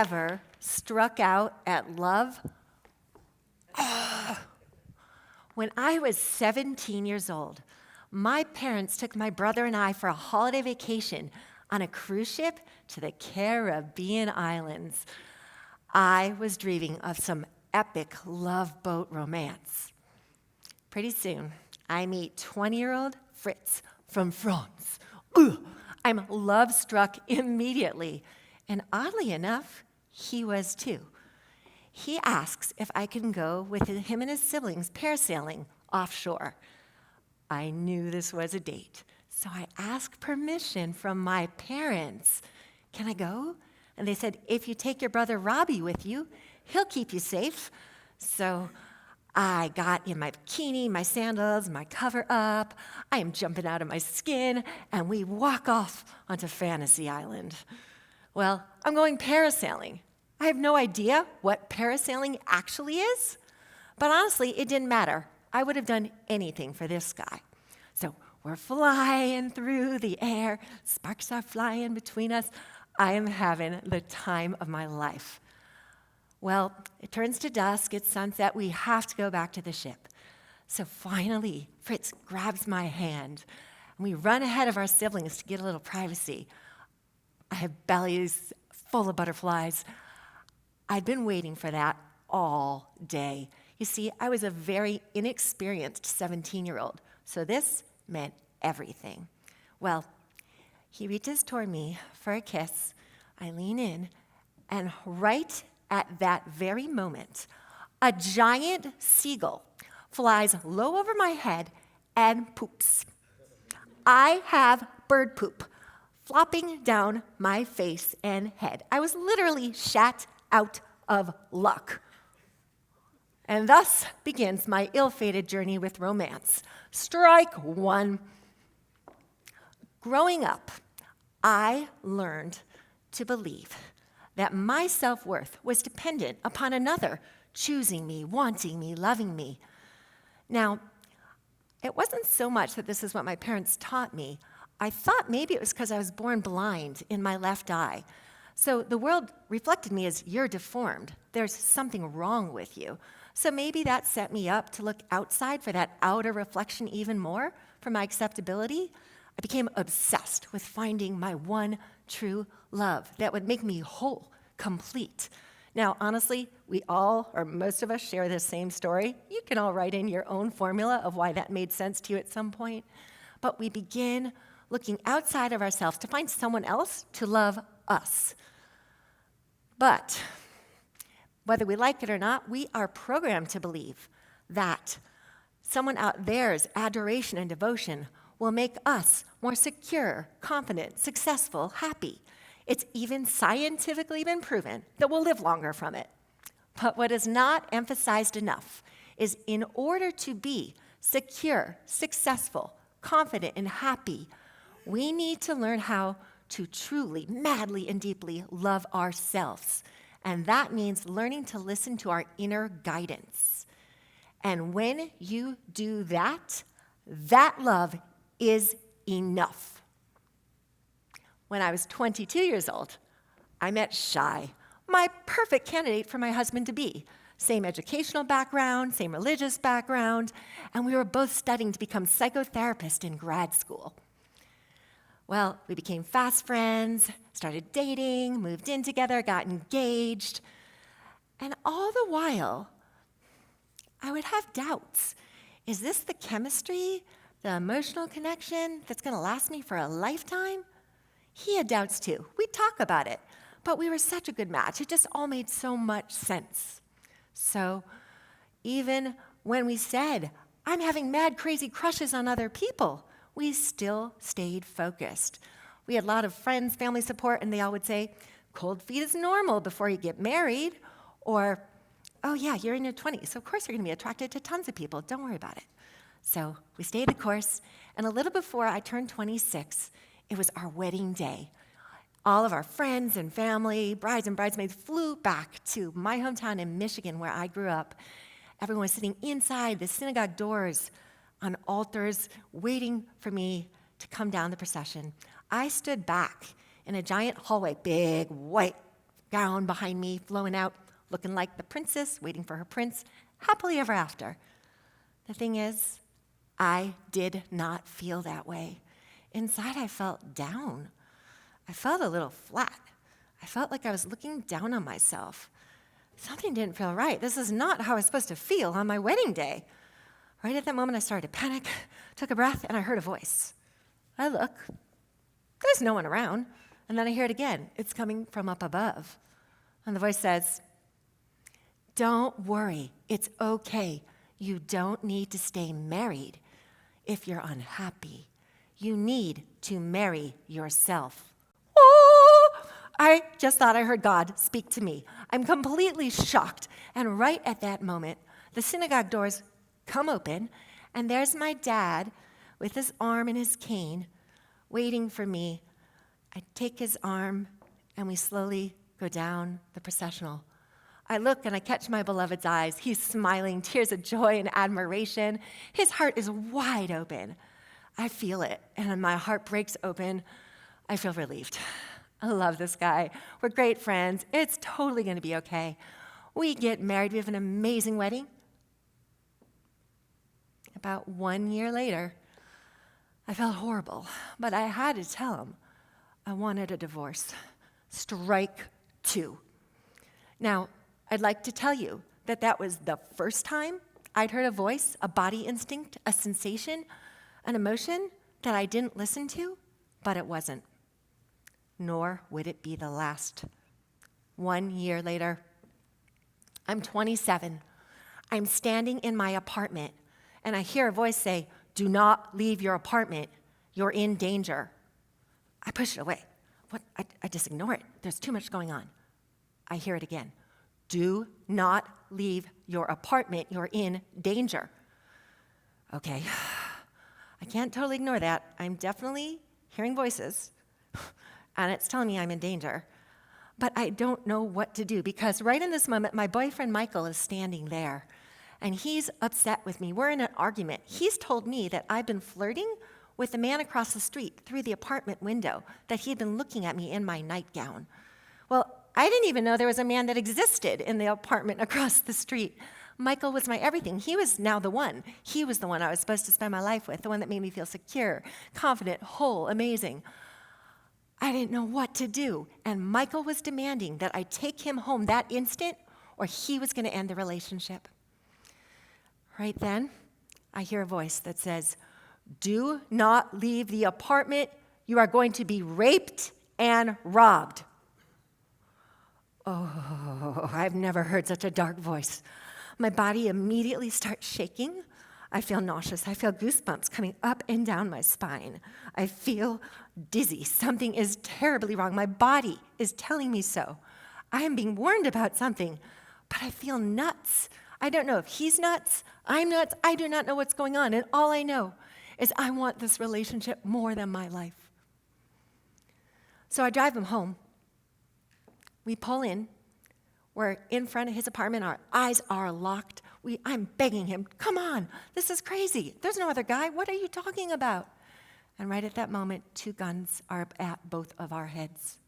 ever struck out at love? When I was 17 years old, my parents took my brother and I for a holiday vacation on a cruise ship to the Caribbean islands. I was dreaming of some epic love boat romance. Pretty soon, I meet 20-year-old Fritz from France. I'm love-struck immediately, and oddly enough, he was too. He asks if I can go with him and his siblings parasailing offshore. I knew this was a date, so I asked permission from my parents. Can I go? And they said, if you take your brother Robbie with you, he'll keep you safe. So I got in my bikini, my sandals, my cover-up. I am jumping out of my skin, and we walk off onto Fantasy Island. Well, I'm going parasailing. I have no idea what parasailing actually is, but honestly, it didn't matter. I would have done anything for this guy. So we're flying through the air. Sparks are flying between us. I am having the time of my life. Well, it turns to dusk, it's sunset, we have to go back to the ship. So finally, Fritz grabs my hand, and we run ahead of our siblings to get a little privacy. I have bellies full of butterflies. I'd been waiting for that all day. You see, I was a very inexperienced 17-year-old, so this meant everything. Well, he reaches toward me for a kiss. I lean in, and right at that very moment, a giant seagull flies low over my head and poops. I have bird poop flopping down my face and head. I was literally shat out of luck. And thus begins my ill-fated journey with romance. Strike one. Growing up, I learned to believe that my self-worth was dependent upon another choosing me, wanting me, loving me. Now, it wasn't so much that this is what my parents taught me. I thought maybe it was because I was born blind in my left eye. So the world reflected me as, you're deformed. There's something wrong with you. So maybe that set me up to look outside for that outer reflection even more, for my acceptability. I became obsessed with finding my one true love that would make me whole, complete. Now, honestly, we all, or most of us, share this same story. You can all write in your own formula of why that made sense to you at some point. But we begin looking outside of ourselves to find someone else to love us. But whether we like it or not, we are programmed to believe that someone out there's adoration and devotion will make us more secure, confident, successful, happy. It's even scientifically been proven that we'll live longer from it. But what is not emphasized enough is in order to be secure, successful, confident, and happy, we need to learn how to truly, madly, and deeply love ourselves. And that means learning to listen to our inner guidance. And when you do that, that love is enough. When I was 22 years old, I met Shai, my perfect candidate for my husband-to-be. Same educational background, same religious background, and we were both studying to become psychotherapists in grad school. Well, we became fast friends, started dating, moved in together, got engaged, and all the while, I would have doubts. Is this the chemistry, the emotional connection that's going to last me for a lifetime? He had doubts too. We'd talk about it, but we were such a good match. It just all made so much sense. So even when we said, I'm having mad, crazy crushes on other people, we still stayed focused. We had a lot of friends, family support, and they all would say, cold feet is normal before you get married, or, oh yeah, you're in your 20s, so of course you're going to be attracted to tons of people. Don't worry about it. So we stayed the course, and a little before I turned 26, it was our wedding day. All of our friends and family, brides and bridesmaids, flew back to my hometown in Michigan, where I grew up. Everyone was sitting inside the synagogue doors on altars, waiting for me to come down the procession. I stood back in a giant hallway, big white gown behind me, flowing out, looking like the princess, waiting for her prince, happily ever after. The thing is, I did not feel that way. Inside, I felt down. I felt a little flat. I felt like I was looking down on myself. Something didn't feel right. This is not how I was supposed to feel on my wedding day. Right at that moment, I started to panic, took a breath, and I heard a voice. I look. There's no one around. And then I hear it again. It's coming from up above. And the voice says, "Don't worry. It's okay. You don't need to stay married if you're unhappy. You need to marry yourself." Oh! I just thought I heard God speak to me. I'm completely shocked. And right at that moment, the synagogue doors come open, and there's my dad with his arm in his cane, waiting for me. I take his arm, and we slowly go down the processional. I look, and I catch my beloved's eyes. He's smiling, tears of joy and admiration. His heart is wide open. I feel it, and my heart breaks open. I feel relieved. I love this guy. We're great friends. It's totally going to be okay. We get married. We have an amazing wedding. About 1 year later, I felt horrible, but I had to tell him I wanted a divorce. Strike 2. Now, I'd like to tell you that that was the first time I'd heard a voice, a body instinct, a sensation, an emotion that I didn't listen to, but it wasn't. Nor would it be the last. 1 year later, I'm 27. I'm standing in my apartment, and I hear a voice say, "Do not leave your apartment. You're in danger." I push it away. What? I just ignore it. There's too much going on. I hear it again. "Do not leave your apartment. You're in danger." Okay, I can't totally ignore that. I'm definitely hearing voices, and it's telling me I'm in danger. But I don't know what to do, because right in this moment, my boyfriend Michael is standing there, and he's upset with me. We're in an argument. He's told me that I've been flirting with the man across the street through the apartment window, that he'd been looking at me in my nightgown. Well, I didn't even know there was a man that existed in the apartment across the street. Michael was my everything. He was now the one. He was the one I was supposed to spend my life with, the one that made me feel secure, confident, whole, amazing. I didn't know what to do, and Michael was demanding that I take him home that instant, or he was going to end the relationship. Right then, I hear a voice that says, "Do not leave the apartment. You are going to be raped and robbed." Oh, I've never heard such a dark voice. My body immediately starts shaking. I feel nauseous. I feel goosebumps coming up and down my spine. I feel dizzy. Something is terribly wrong. My body is telling me so. I am being warned about something, but I feel nuts. I don't know if he's nuts, I'm nuts. I do not know what's going on, and all I know is I want this relationship more than my life. So I drive him home. We pull in. We're in front of his apartment. Our eyes are locked. I'm begging him, "Come on, this is crazy. There's no other guy. What are you talking about?" And right at that moment, 2 guns are at both of our heads.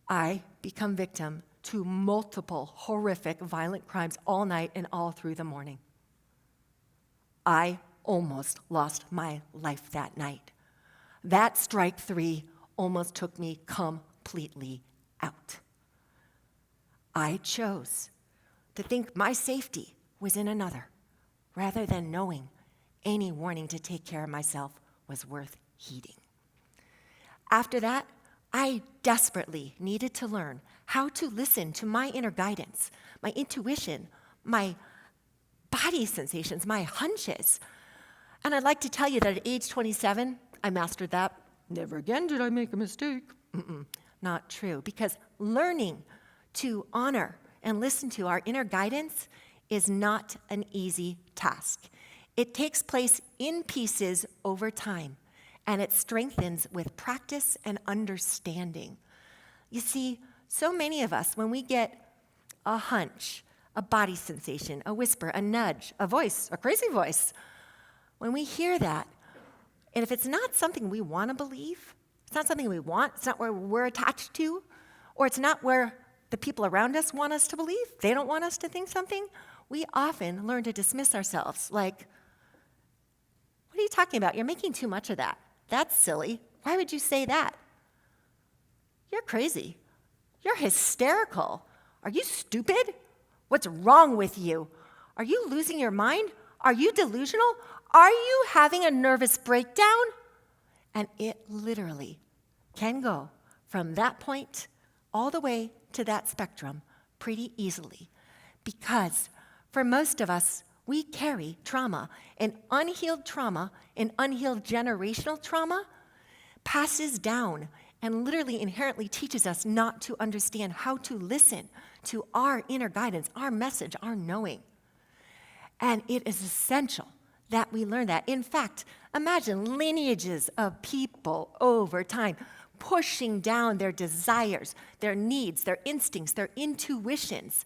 I become victim to multiple horrific, violent crimes all night and all through the morning. I almost lost my life that night. That strike 3 almost took me completely out. I chose to think my safety was in another, rather than knowing any warning to take care of myself was worth heeding. After that, I desperately needed to learn how to listen to my inner guidance, my intuition, my body sensations, my hunches. And I'd like to tell you that at age 27, I mastered that. Never again did I make a mistake. Not true, because learning to honor and listen to our inner guidance is not an easy task. It takes place in pieces over time, and it strengthens with practice and understanding. You see, so many of us, when we get a hunch, a body sensation, a whisper, a nudge, a voice, a crazy voice, when we hear that, and if it's not something we want to believe, it's not something we want, it's not where we're attached to, or it's not where the people around us want us to believe. They don't want us to think something. We often learn to dismiss ourselves like, what are you talking about? You're making too much of that. That's silly. Why would you say that? You're crazy. You're hysterical. Are you stupid? What's wrong with you? Are you losing your mind? Are you delusional? Are you having a nervous breakdown? And it literally can go from that point all the way to that spectrum pretty easily. Because for most of us, we carry trauma, and unhealed generational trauma passes down and literally inherently teaches us not to understand how to listen to our inner guidance, our message, our knowing. And it is essential that we learn that. In fact, imagine lineages of people over time pushing down their desires, their needs, their instincts, their intuitions,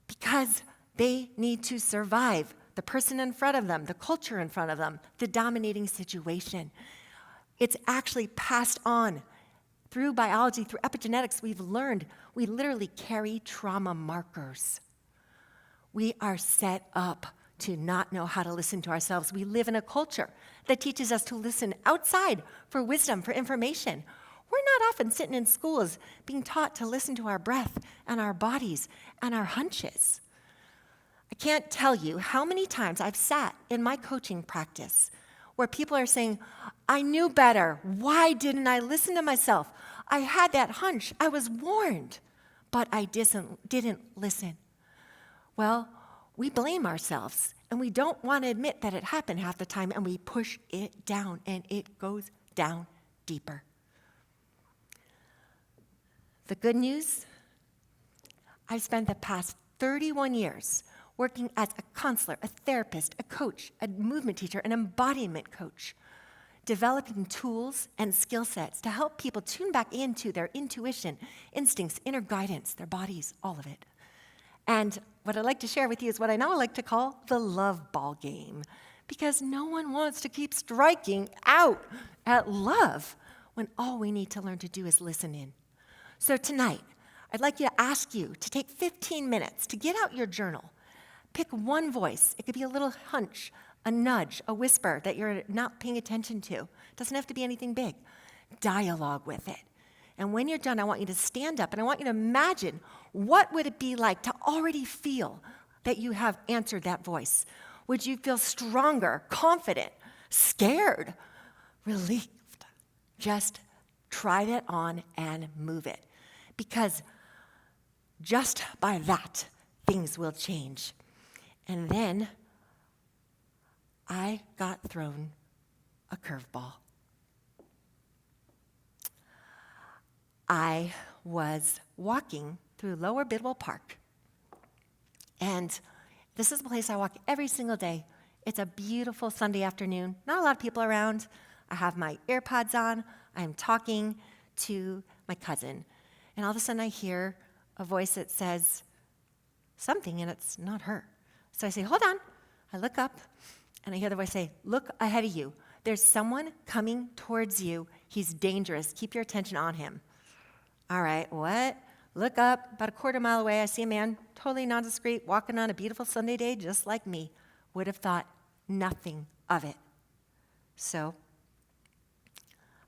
because they need to survive the person in front of them, the culture in front of them, the dominating situation. It's actually passed on through biology, through epigenetics. We've learned we literally carry trauma markers. We are set up to not know how to listen to ourselves. We live in a culture that teaches us to listen outside for wisdom, for information. We're not often sitting in schools being taught to listen to our breath and our bodies and our hunches. I can't tell you how many times I've sat in my coaching practice where people are saying, I knew better. Why didn't I listen to myself? I had that hunch. I was warned, but I didn't listen. Well, we blame ourselves, and we don't want to admit that it happened half the time, and we push it down, and it goes down deeper. The good news, I've spent the past 31 years working as a counselor, a therapist, a coach, a movement teacher, an embodiment coach, developing tools and skill sets to help people tune back into their intuition, instincts, inner guidance, their bodies, all of it. And what I'd like to share with you is what I now like to call the love ball game, because no one wants to keep striking out at love when all we need to learn to do is listen in. So tonight, I'd like to ask you to take 15 minutes to get out your journal. Pick one voice. It could be a little hunch, a nudge, a whisper that you're not paying attention to. It doesn't have to be anything big. Dialogue with it. And when you're done, I want you to stand up and I want you to imagine what would it be like to already feel that you have answered that voice. Would you feel stronger, confident, scared, relieved? Just try that on and move it. Because just by that, things will change. And then I got thrown a curveball. I was walking through Lower Bidwell Park. And this is a place I walk every single day. It's a beautiful Sunday afternoon. Not a lot of people around. I have my AirPods on. I'm talking to my cousin. And all of a sudden I hear a voice that says something, and it's not her. So I say, hold on. I look up, and I hear the voice say, look ahead of you. There's someone coming towards you. He's dangerous. Keep your attention on him. All right, what? Look up, about a quarter mile away, I see a man, totally nondescript, walking on a beautiful Sunday day, just like me. Would have thought nothing of it. So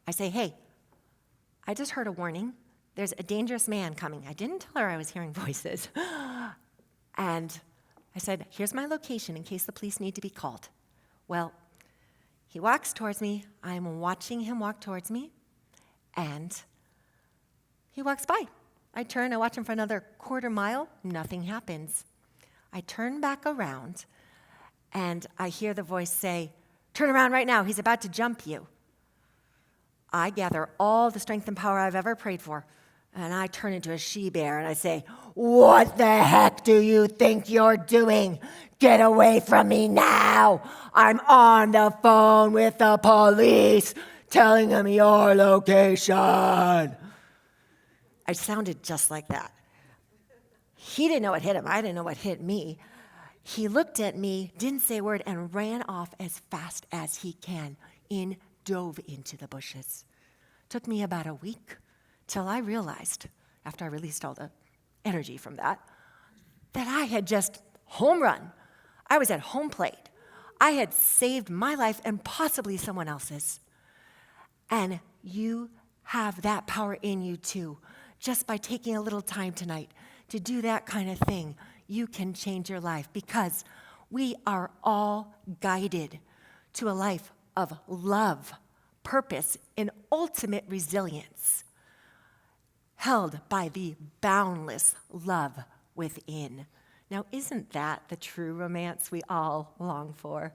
I say, hey, I just heard a warning. There's a dangerous man coming. I didn't tell her I was hearing voices. And I said, here's my location in case the police need to be called. Well, he walks towards me. I'm watching him walk towards me, and he walks by. I turn, I watch him for another quarter mile. Nothing happens. I turn back around, and I hear the voice say, turn around right now. He's about to jump you. I gather all the strength and power I've ever prayed for, and I turn into a she-bear, and I say, what the heck do you think you're doing? Get away from me now. I'm on the phone with the police, telling them your location. I sounded just like that. He didn't know what hit him. I didn't know what hit me. He looked at me, didn't say a word, and ran off as fast as he can, dove into the bushes. Took me about a week till I realized after I released all the energy from that I had just home run. I was at home plate. I had saved my life and possibly someone else's. And you have that power in you too. Just by taking a little time tonight to do that kind of thing, you can change your life because we are all guided to a life of love, purpose, and ultimate resilience, held by the boundless love within. Now, isn't that the true romance we all long for?